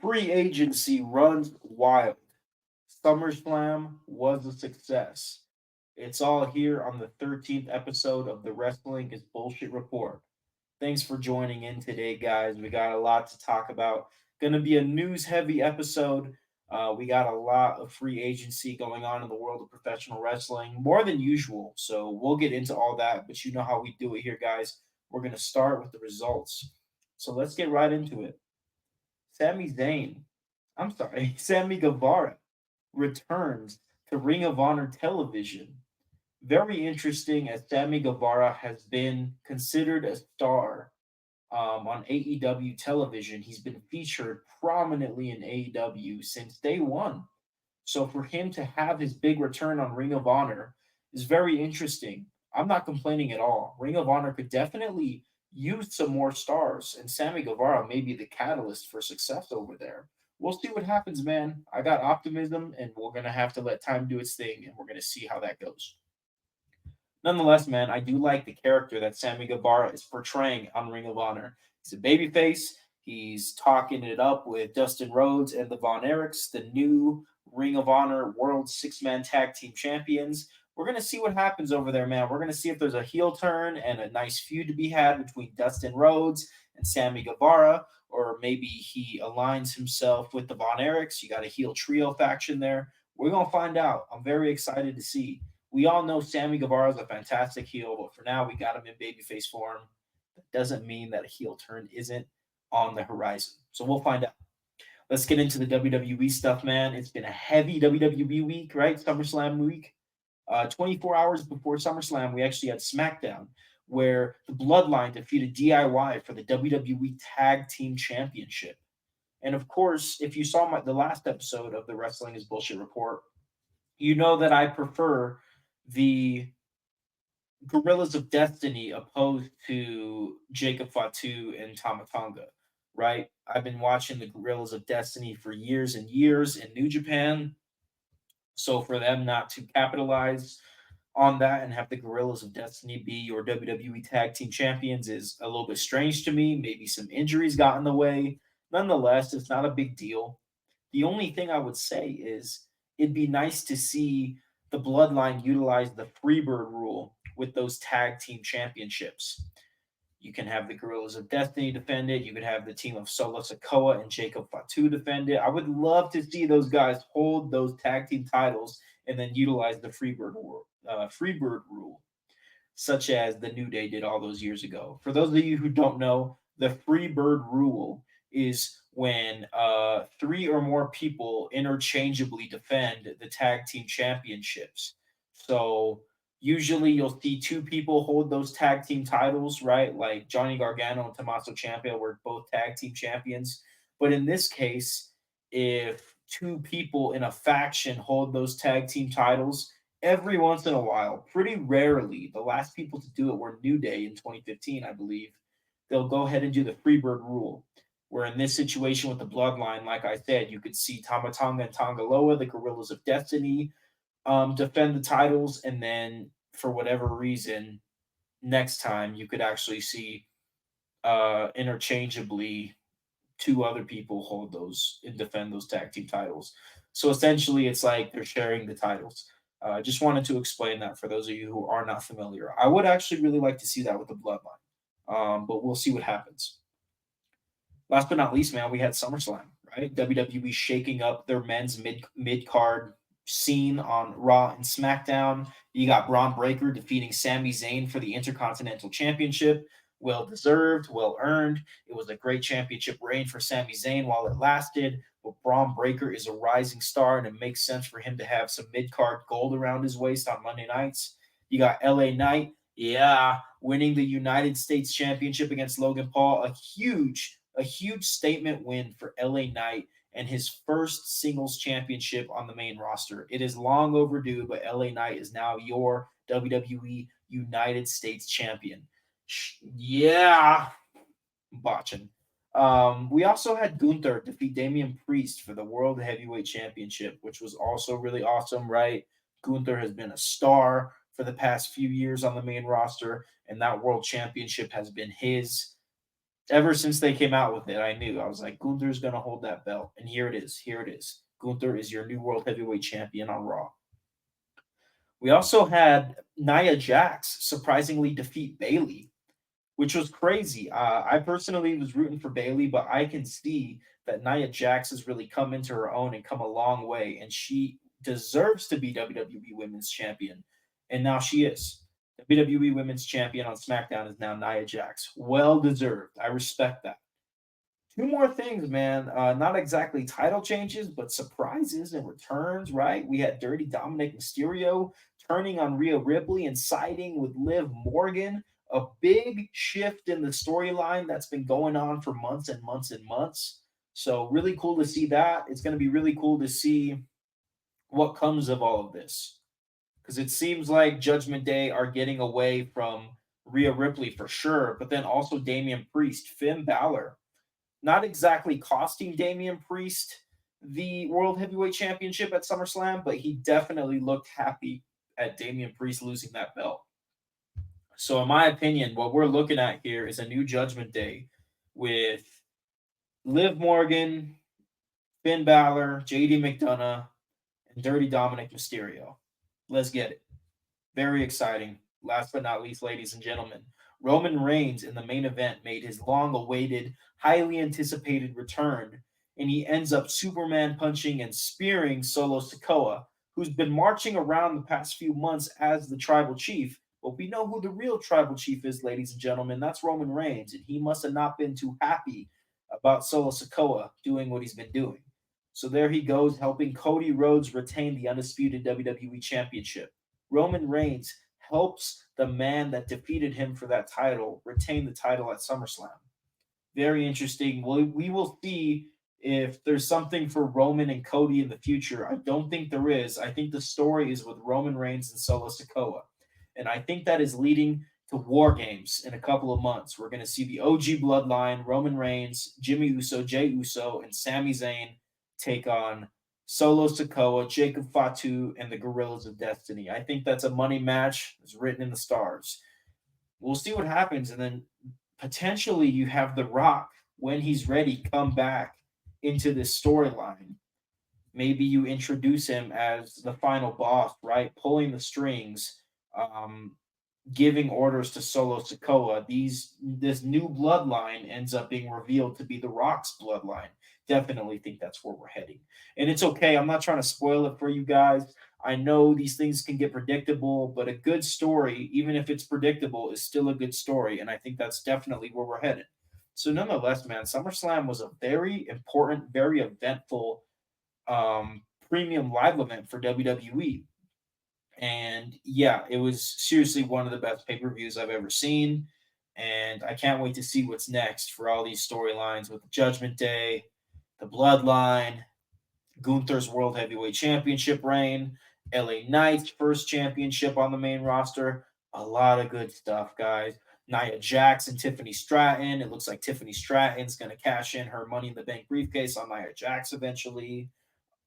Free agency runs wild. SummerSlam was a success. It's all here on the 13th episode of the Wrestling is Bullshit Report. Thanks for joining in today, guys. We got a lot to talk about. Going to be a news heavy episode. We got a lot of free agency going on in the world of professional wrestling, more than usual. So we'll get into all that, but you know how we do it here, guys. We're going to start with the results. So let's get right into it. Sami Zayn, I'm sorry, Sammy Guevara returns to Ring of Honor television. Very interesting, as Sammy Guevara has been considered a star on AEW television. He's been featured prominently in AEW since day one. So for him to have his big return on Ring of Honor is very interesting. I'm not complaining at all. Ring of Honor could definitely use some more stars, and Sammy Guevara may be the catalyst for success over there. We'll see what happens, man. I got optimism, and we're going to have to let time do its thing, and we're going to see how that goes. Nonetheless, man, I do like the character that Sammy Guevara is portraying on Ring of Honor. He's a babyface. He's talking it up with Dustin Rhodes and the Von Erichs, the new Ring of Honor World Six-Man Tag Team Champions. We're going to see what happens over there, man. We're going to see if there's a heel turn and a nice feud to be had between Dustin Rhodes and Sammy Guevara, or maybe he aligns himself with the Von Erichs. You got a heel trio faction there. We're going to find out. I'm very excited to see. We all know Sammy Guevara is a fantastic heel, but for now we got him in babyface form. That doesn't mean that a heel turn isn't on the horizon. So we'll find out. Let's get into the WWE stuff, man. It's been a heavy WWE week, right? SummerSlam week. 24 hours before SummerSlam, we actually had SmackDown, where the Bloodline defeated DIY for the WWE Tag Team Championship. And of course, if you saw the last episode of the Wrestling is Bullshit Report, you know that I prefer the Gorillas of Destiny opposed to Jacob Fatu and Tama Tonga, right? I've been watching the Gorillas of Destiny for years and years in New Japan. So for them not to capitalize on that and have the Gorillas of Destiny be your WWE Tag Team Champions is a little bit strange to me. Maybe some injuries got in the way. Nonetheless, it's not a big deal. The only thing I would say is it'd be nice to see the Bloodline utilize the Freebird rule with those tag team championships. You can have the Gorillas of Destiny defend it. You could have the team of Solo Sikoa and Jacob Fatu defend it. I would love to see those guys hold those tag team titles and then utilize the Freebird rule, such as the New Day did all those years ago. For those of you who don't know, the Freebird rule is when three or more people interchangeably defend the tag team championships. So usually you'll see two people hold those tag team titles, right? Like Johnny Gargano and Tommaso Ciampa were both tag team champions. But in this case, if two people in a faction hold those tag team titles, every once in a while, pretty rarely, the last people to do it were New Day in 2015, I believe. They'll go ahead and do the Freebird rule, where in this situation with the Bloodline, like I said, you could see Tama Tonga and Tongaloa, the Gorillas of Destiny, defend the titles, and then for whatever reason, next time you could actually see interchangeably two other people hold those and defend those tag team titles. So essentially, it's like they're sharing the titles. Just wanted to explain that for those of you who are not familiar. I would actually really like to see that with the Bloodline, but we'll see what happens. Last but not least, man, we had SummerSlam, right? WWE shaking up their men's mid card scene on Raw and SmackDown. You got Braun Breaker defeating Sami Zayn for the Intercontinental Championship. Well deserved, well earned. It was a great championship reign for Sami Zayn while it lasted. But Braun Breaker is a rising star, and it makes sense for him to have some mid card gold around his waist on Monday nights. You got LA Knight, winning the United States Championship against Logan Paul. A huge statement win for LA Knight and his first singles championship on the main roster. It is long overdue, but LA Knight is now your WWE United States champion. Yeah, botching. We also had Gunther defeat Damian Priest for the World Heavyweight Championship, which was also really awesome, right? Gunther has been a star for the past few years on the main roster, and that World Championship has been his. Ever since they came out with it, I knew. I was like, Gunther's going to hold that belt. And here it is. Here it is. Gunther is your new World Heavyweight Champion on Raw. We also had Nia Jax surprisingly defeat Bayley, which was crazy. I personally was rooting for Bayley, but I can see that Nia Jax has really come into her own and come a long way, and she deserves to be WWE Women's Champion, and now she is. WWE Women's Champion on SmackDown is now Nia Jax. Well deserved. I respect that. Two more things, man. Not exactly title changes, but surprises and returns, right? We had Dirty Dominic Mysterio turning on Rhea Ripley and siding with Liv Morgan. A big shift in the storyline that's been going on for months and months and months. So, really cool to see that. It's going to be really cool to see what comes of all of this. Because it seems like Judgment Day are getting away from Rhea Ripley for sure, but then also Damian Priest, Finn Balor not exactly costing Damian Priest the World Heavyweight Championship at SummerSlam, but he definitely looked happy at Damian Priest losing that belt. So, in my opinion, what we're looking at here is a new Judgment Day with Liv Morgan, Finn Balor, JD McDonough, and Dirty Dominic Mysterio. Let's get it. Very exciting. Last but not least, ladies and gentlemen, Roman Reigns in the main event made his long awaited, highly anticipated return, and he ends up Superman punching and spearing Solo Sikoa, who's been marching around the past few months as the tribal chief. But we know who the real tribal chief is, ladies and gentlemen. That's Roman Reigns, and he must have not been too happy about Solo Sikoa doing what he's been doing. So there he goes, helping Cody Rhodes retain the undisputed WWE Championship. Roman Reigns helps the man that defeated him for that title retain the title at SummerSlam. Very interesting. We will see if there's something for Roman and Cody in the future. I don't think there is. I think the story is with Roman Reigns and Solo Sikoa. And I think that is leading to War Games in a couple of months. We're going to see the OG Bloodline, Roman Reigns, Jimmy Uso, Jey Uso, and Sami Zayn take on Solo Sikoa, Jacob Fatu, and the Gorillas of Destiny. I think that's a money match. It's written in the stars. We'll see what happens. And then potentially you have The Rock, when he's ready, come back into this storyline. Maybe you introduce him as the final boss, right? Pulling the strings, giving orders to Solo Sikoa. This new bloodline ends up being revealed to be The Rock's bloodline. Definitely think that's where we're heading. And it's okay. I'm not trying to spoil it for you guys. I know these things can get predictable, but a good story, even if it's predictable, is still a good story. And I think that's definitely where we're headed. So nonetheless, man, SummerSlam was a very important, very eventful premium live event for WWE. And yeah, it was seriously one of the best pay-per-views I've ever seen. And I can't wait to see what's next for all these storylines with the Judgment Day, the Bloodline, Gunther's World Heavyweight Championship reign, LA Knight's first championship on the main roster. A lot of good stuff, guys. Nia Jax and Tiffany Stratton. It looks like Tiffany Stratton's going to cash in her Money in the Bank briefcase on Nia Jax eventually.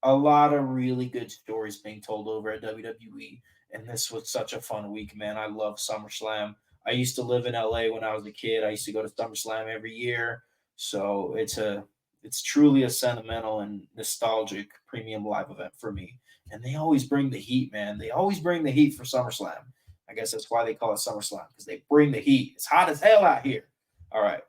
A lot of really good stories being told over at WWE. And this was such a fun week, man. I love SummerSlam. I used to live in LA when I was a kid. I used to go to SummerSlam every year. So it's truly a sentimental and nostalgic premium live event for me. And they always bring the heat, man. They always bring the heat for SummerSlam. I guess that's why they call it SummerSlam, because they bring the heat. It's hot as hell out here. All right.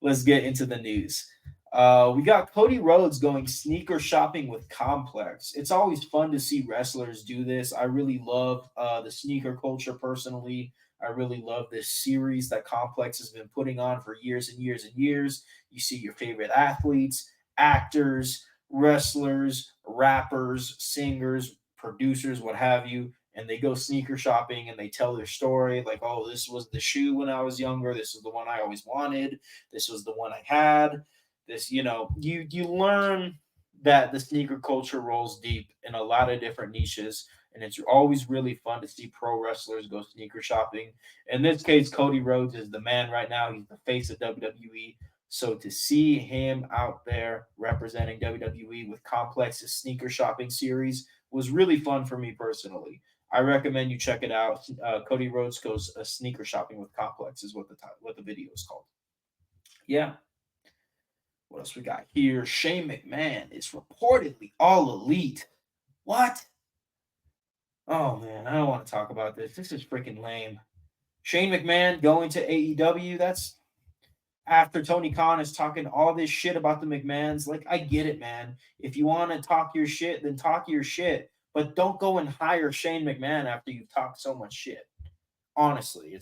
Let's get into the news. We got Cody Rhodes going sneaker shopping with Complex. It's always fun to see wrestlers do this. I really love the sneaker culture personally. I really love this series that Complex has been putting on for years and years and years. You see your favorite athletes, actors, wrestlers, rappers, singers, producers, what have you, and they go sneaker shopping and they tell their story like, oh, this was the shoe when I was younger. This is the one I always wanted. This was the one I had. This, you learn that the sneaker culture rolls deep in a lot of different niches, and it's always really fun to see pro wrestlers go sneaker shopping. In this case, Cody Rhodes is the man right now. He's the face of WWE. So to see him out there representing WWE with Complex's sneaker shopping series was really fun for me personally. I recommend you check it out. Cody Rhodes goes sneaker shopping with Complex is what the video is called. Yeah. What else we got here? Shane McMahon is reportedly all elite. What? Oh man, I don't want to talk about this. This is freaking lame. Shane McMahon going to AEW. That's after Tony Khan is talking all this shit about the McMahons. Like, I get it, man. If you want to talk your shit, then talk your shit. But don't go and hire Shane McMahon after you've talked so much shit. Honestly,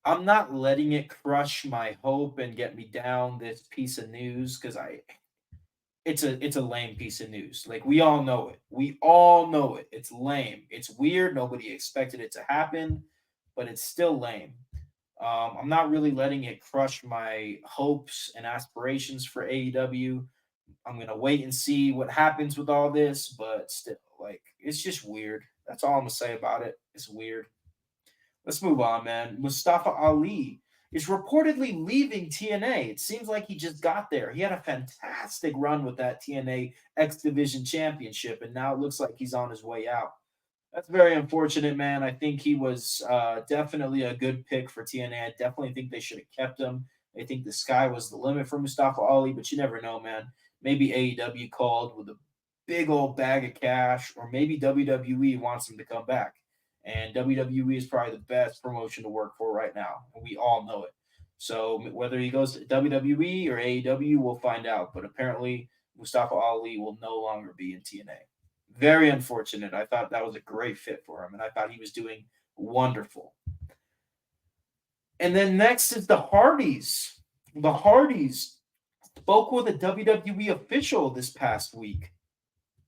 I'm not letting it crush my hope and get me down this piece of news because it's a lame piece of news. Like, we all know it. We all know it. It's lame. It's weird. Nobody expected it to happen, but it's still lame. I'm not really letting it crush my hopes and aspirations for AEW. I'm gonna wait and see what happens with all this, but still, like, it's just weird. That's all I'm gonna say about it. It's weird. Let's move on, man. Mustafa Ali is reportedly leaving TNA. It seems like he just got there. He had a fantastic run with that TNA X Division Championship, and now it looks like he's on his way out. That's very unfortunate, man. I think he was definitely a good pick for TNA. I definitely think they should have kept him. I think the sky was the limit for Mustafa Ali, but you never know, man. Maybe AEW called with a big old bag of cash, or maybe WWE wants him to come back. And WWE is probably the best promotion to work for right now. And we all know it. So whether he goes to WWE or AEW, we'll find out. But apparently, Mustafa Ali will no longer be in TNA. Very unfortunate. I thought that was a great fit for him, and I thought he was doing wonderful. And then next is the Hardys. The Hardys spoke with a WWE official this past week.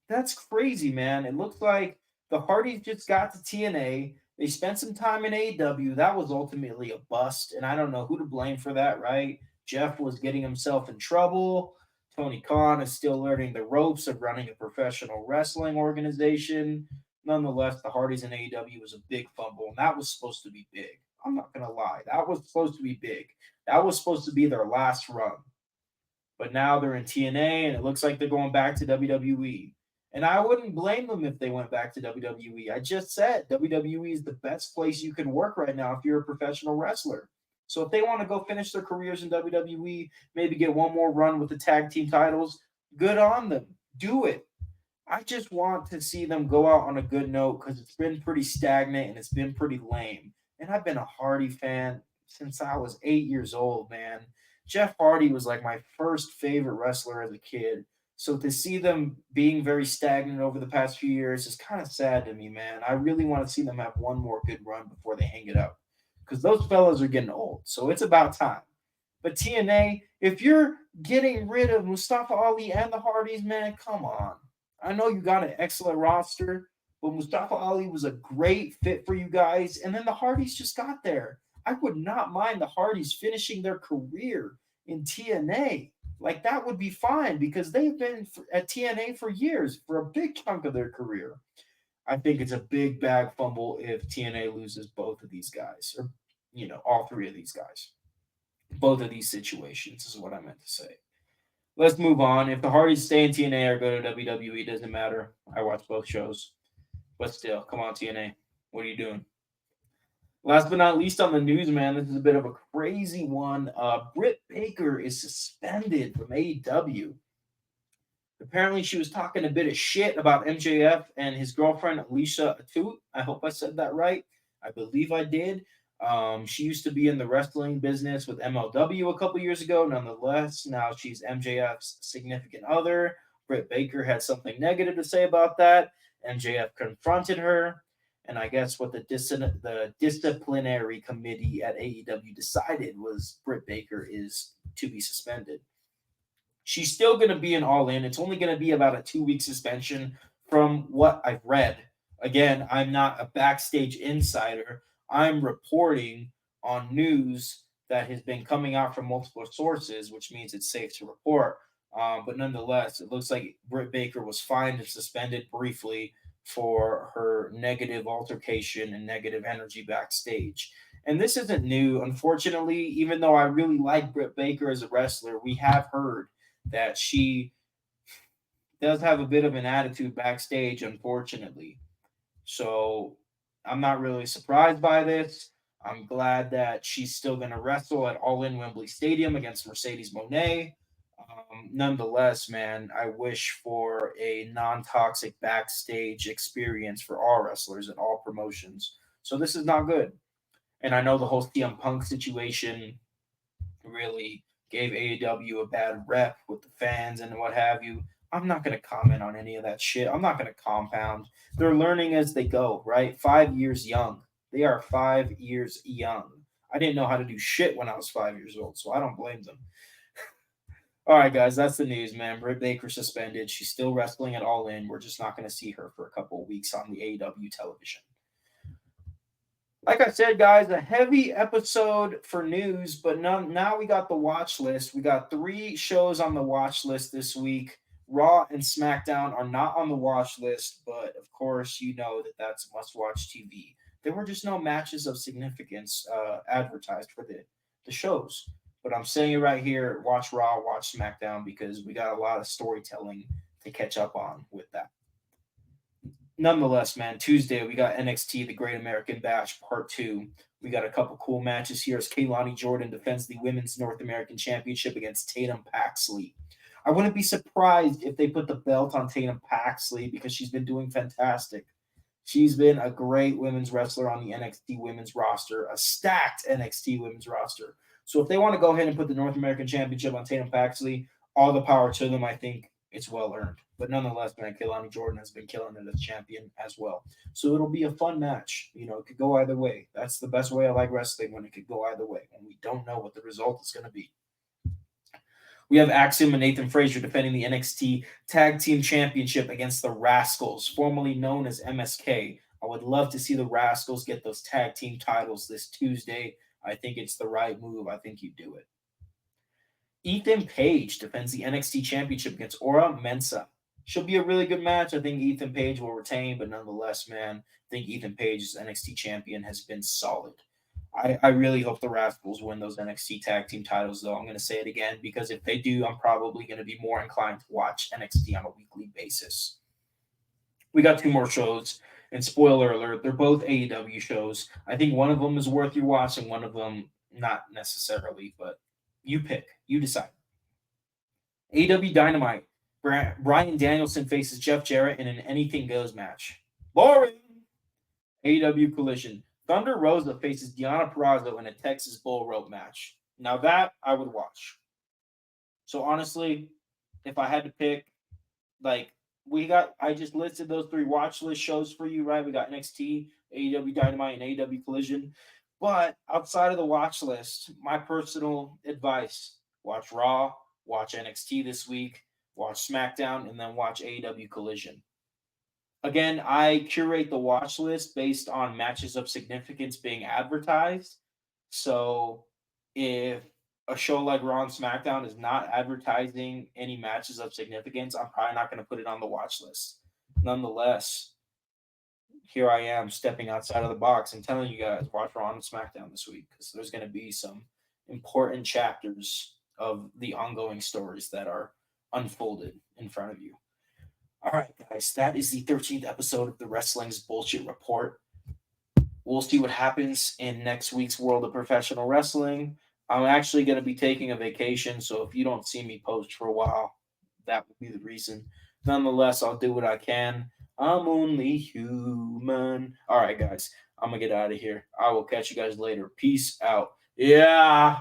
That's crazy, man. It looks like the Hardys just got to TNA. They spent some time in AEW. That was ultimately a bust, and I don't know who to blame for that, right? Jeff was getting himself in trouble. Tony Khan is still learning the ropes of running a professional wrestling organization. Nonetheless, the Hardys in AEW was a big fumble, and that was supposed to be big. I'm not going to lie. That was supposed to be big. That was supposed to be their last run. But now they're in TNA, and it looks like they're going back to WWE. And I wouldn't blame them if they went back to WWE. I just said WWE is the best place you can work right now if you're a professional wrestler. So if they want to go finish their careers in WWE, maybe get one more run with the tag team titles, good on them. Do it. I just want to see them go out on a good note because it's been pretty stagnant and it's been pretty lame. And I've been a Hardy fan since I was 8 years old, man. Jeff Hardy was like my first favorite wrestler as a kid. So to see them being very stagnant over the past few years is kind of sad to me, man. I really want to see them have one more good run before they hang it up because those fellas are getting old. So it's about time. But TNA, if you're getting rid of Mustafa Ali and the Hardys, man, come on. I know you got an excellent roster, but Mustafa Ali was a great fit for you guys. And then the Hardys just got there. I would not mind the Hardys finishing their career in TNA. Like, that would be fine because they've been at TNA for years, for a big chunk of their career. I think it's a big bag fumble if TNA loses both of these guys, or, all three of these guys. Both of these situations is what I meant to say. Let's move on. If the Hardys stay in TNA or go to WWE, doesn't matter. I watch both shows. But still, come on, TNA. What are you doing? Last but not least on the news, man, this is a bit of a crazy one. Britt Baker is suspended from AEW. Apparently, she was talking a bit of shit about MJF and his girlfriend, Alicia Atut. I hope I said that right. I believe I did. She used to be in the wrestling business with MLW a couple years ago. Nonetheless, now she's MJF's significant other. Britt Baker had something negative to say about that. MJF confronted her. And I guess what the disciplinary committee at AEW decided was Britt Baker is to be suspended. She's still going to be an All In. It's only going to be about a 2-week suspension from what I've read. Again, I'm not a backstage insider. I'm reporting on news that has been coming out from multiple sources, which means it's safe to report. But nonetheless, it looks like Britt Baker was fined and suspended briefly for her negative altercation and negative energy backstage. And this isn't new. Unfortunately, even though I really like Britt Baker as a wrestler, we have heard that she does have a bit of an attitude backstage, unfortunately. So I'm not really surprised by this. I'm glad that she's still going to wrestle at All In Wembley Stadium against Mercedes Moné. Nonetheless, man, I wish for a non toxic backstage experience for all wrestlers and all promotions. So this is not good. And I know the whole CM Punk situation really gave AEW a bad rep with the fans and what have you. I'm not going to comment on any of that shit. I'm not going to compound. They're learning as they go, right? 5 years young. They are 5 years young. I didn't know how to do shit when I was 5 years old, so I don't blame them. All right, guys, that's the news, man. Britt Baker suspended. She's still wrestling at All In. We're just not going to see her for a couple of weeks on the AEW television. Like I said, guys, a heavy episode for news, but now we got the watch list. We got 3 shows on the watch list this week. Raw and SmackDown are not on the watch list, but of course, you know that that's must-watch TV. There were just no matches of significance advertised for the shows. But I'm saying it right here, watch Raw, watch SmackDown, because we got a lot of storytelling to catch up on with that. Nonetheless, man, Tuesday we got NXT The Great American Bash Part 2. We got a couple cool matches here as Kaylani Jordan defends the Women's North American Championship against Tatum Paxley. I wouldn't be surprised if they put the belt on Tatum Paxley because she's been doing fantastic. She's been a great women's wrestler on the NXT women's roster, a stacked NXT women's roster. So if they want to go ahead and put the North American Championship on Tatum Paxley, all the power to them. I think it's well earned. But nonetheless, man, Kaylani Jordan has been killing it as champion as well. So it'll be a fun match. You know, it could go either way. That's the best way I like wrestling, when it could go either way, when we don't know what the result is going to be. We have Axiom and Nathan Frazier defending the NXT Tag Team Championship against the Rascals, formerly known as MSK. I would love to see the Rascals get those tag team titles this Tuesday. I think it's the right move. I think you do it. Ethan Page defends the NXT Championship against Ora Mensah. Should be a really good match. I think Ethan Page will retain, but nonetheless, man, I think Ethan Page as NXT champion has been solid. I really hope the Rascals win those NXT tag team titles, though. I'm going to say it again, because if they do, I'm probably going to be more inclined to watch NXT on a weekly basis. We got 2 more shows, and spoiler alert, they're both AEW shows. I think one of them is worth your watch, and one of them not necessarily, but you pick. You decide. AEW Dynamite. Bryan Danielson faces Jeff Jarrett in an anything goes match. Boring. AEW Collision. Thunder Rosa faces Deonna Purrazzo in a Texas Bull Rope match. Now that I would watch. So honestly, if I had to pick, like, I just listed those 3 watch list shows for you, right? We got NXT, AEW Dynamite, and AEW Collision. But outside of the watch list, my personal advice, watch Raw, watch NXT this week, watch SmackDown, and then watch AEW Collision. Again, I curate the watch list based on matches of significance being advertised. So if a show like Raw and SmackDown is not advertising any matches of significance, I'm probably not going to put it on the watch list. Nonetheless, here I am stepping outside of the box and telling you guys, watch Raw and SmackDown this week, because there's going to be some important chapters of the ongoing stories that are unfolded in front of you. All right, guys, that is the 13th episode of the Wrestling's Bullshit Report. We'll see what happens in next week's World of Professional Wrestling. I'm actually going to be taking a vacation, so if you don't see me post for a while, that would be the reason. Nonetheless, I'll do what I can. I'm only human. All right, guys, I'm going to get out of here. I will catch you guys later. Peace out. Yeah.